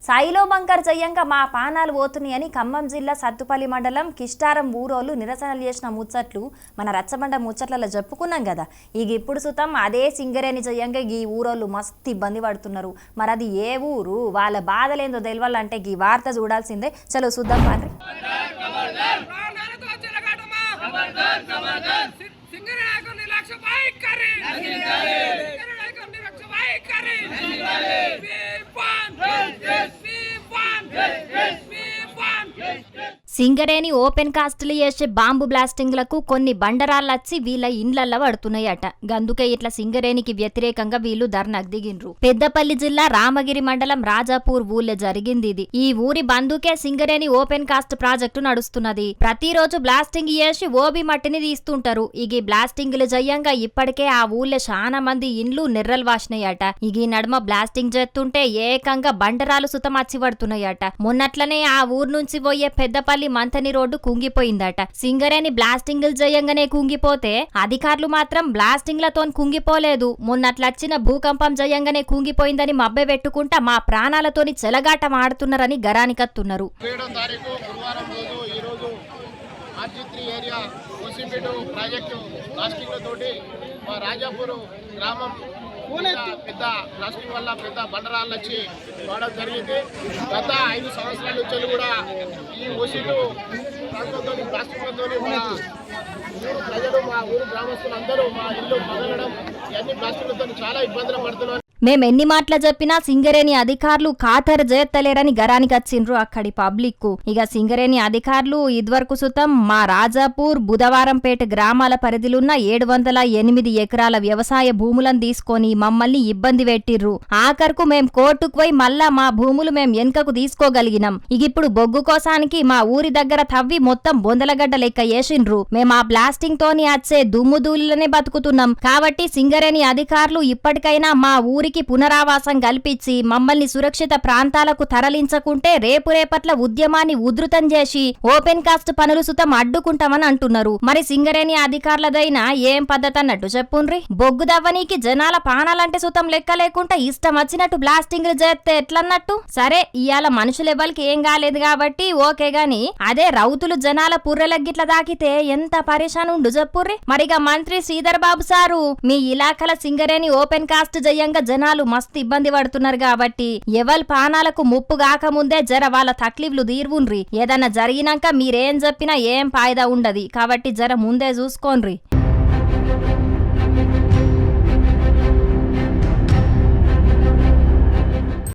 సాయిలో bunker జయ్యంగా మా పానాలు పోతున్నాయని ఖమ్మం జిల్లా సత్తుపల్లి మండలం కిష్టారం ఊరోళ్ళు నిరసనలు చేసిన ముచ్చట్లు మన రచ్చబండ ముచ్చట్లలో చెప్పుకున్నాం కదా. ఇక ఇప్పుడు సుతం అదే సింగరేణి జయ్యంగా ఈ ఊరోళ్ళు మస్తు ఇబ్బంది పడుతున్నారు. మరి అది ఏ ఊరు, వాళ్ళ బాధలేందో తెలియాలంటే ఈ వార్త చూడాల్సిందే. చలో చూద్దాం పాండ్రి. సింగరేణి ఓపెన్ కాస్ట్లు చేసే బాంబు బ్లాస్టింగ్లకు కొన్ని బండరాళ్ళొచ్చి వీళ్ళ ఇండ్లల్లో పడుతున్నాయట. గందుకే ఇట్లా సింగరేణికి వ్యతిరేకంగా వీళ్ళు ధర్నాకు దిగిండ్రు. పెద్దపల్లి జిల్లా రామగిరి మండలం రాజాపూర్ ఊళ్ళో జరిగింది ఇది. ఈ ఊరి బందుకే సింగరేణి ఓపెన్ కాస్ట్ ప్రాజెక్టు నడుస్తున్నది. ప్రతిరోజు బ్లాస్టింగ్ చేసి ఓబి మట్టిని తీస్తుంటారు. ఇగి బ్లాస్టింగ్లు జయ్యంగా ఇప్పటికే ఆ ఊళ్ళో చాలా మంది ఇండ్లు నెర్రలు వాసినాయట. ఇగి నడుమ బ్లాస్టింగ్ చేస్తుంటే ఏకంగా బండరాలు సుతం అచ్చి పడుతున్నాయట. మొన్నట్లనే ఆ ఊరు నుంచి పోయే పెద్దపల్లి మంతని రోడ్డు కుంగిపోయిందట. సింగరేణి బ్లాస్టింగ్లు జయంగానే కుంగిపోతే అధికారులు మాత్రం బ్లాస్టింగ్లతో కుంగిపోలేదు. మొన్నట్లొచ్చిన భూకంపం జయంగానే కుంగిపోయిందని మబ్బె పెట్టుకుంటా మా ప్రాణాలతోని చెలగాటం ఆడుతున్నారని గరానికత్తున్నారు. పెద్ద ప్లాస్టింగ్ వల్ల పెద్ద బండరాళ్ళు వచ్చి వాడడం జరిగింది. గత 5 సంవత్సరాల నుంచి కూడా ఈ ఓసీలు ప్రాంతంతో ప్లాస్టింగ్లతో మా ఊరు ప్రజలు, మా ఊరు గ్రామస్తులు అందరూ మా ఇల్లు పగలడం, ఇవన్నీ ప్లాస్టింగ్లతో చాలా ఇబ్బందులు పడుతున్నారు. మేమెన్ని మాటలు చెప్పినా సింగరేణి అధికారులు ఖాతరు చేయత్తలేరని గరానికి వచ్చిండ్రు అక్కడి పబ్లిక్ కు. ఇక సింగరేణి అధికారులు ఇదివరకు సుతం మా రాజాపూర్, బుధవారంపేట గ్రామాల పరిధిలున్న 708 ఎకరాల వ్యవసాయ భూములను తీసుకొని మమ్మల్ని ఇబ్బంది పెట్టిర్రు. ఆఖరుకు మేం కోర్టుకు పోయి మళ్ళా మా భూములు మేం వెనుకకు తీసుకోగలిగినాం. ఇక ఇప్పుడు బొగ్గు కోసానికి మా ఊరి దగ్గర తవ్వి మొత్తం బొందలగడ్డ లెక్క వేసిండ్రు. మేం ఆ బ్లాస్టింగ్ తోని వచ్చే దుమ్ము ధూళిలోనే బతుకుతున్నాం. కాబట్టి సింగరేణి అధికారులు ఇప్పటికైనా మా ఊరి పునరావాసం కల్పించి మమ్మల్ని సురక్షిత ప్రాంతాలకు తరలించకుంటే రేపట్ల ఉద్యమాన్ని ఉధృతం చేసి ఓపెన్ కాస్ట్ పనులు సుతం అడ్డుకుంటామని అంటున్నారు. మరి సింగరేణి అధికారులదైనా ఏం పద్ధతి అన్నట్టు చెప్పుండ్రి. బొగ్గు దవ్వనీకి జనాల పానాలంటే సుతం లెక్క లేకుండా ఇష్టం వచ్చినట్టు బ్లాస్టింగ్లు చేస్తే ఎట్లన్నట్టు? సరే, ఇవాళ మనుషులు ఎవరికి ఏం కాలేదు కాబట్టి ఓకే గాని అదే రౌతులు జనాల పుర్రెలగిట్ల దాకితే ఎంత పరేషాన్ ఉండు చెప్పుర్రి. మరిగా మంత్రి శ్రీధర్ బాబు సారు మీ ఇలాకల సింగరేణి ఓపెన్ కాస్ట్ జయంగా జనాలు మస్తు ఇబ్బంది పడుతున్నారు కాబట్టి ఎవరి పానాలకు ముప్పు కాకముందే జర వాళ్ళ తక్లీఫ్లు తీర్వుండ్రి. ఏదన్నా జరిగినాక మీరేం చెప్పినా ఏం ఫాయిదా ఉండదు కాబట్టి జర ముందే చూసుకోండ్రి.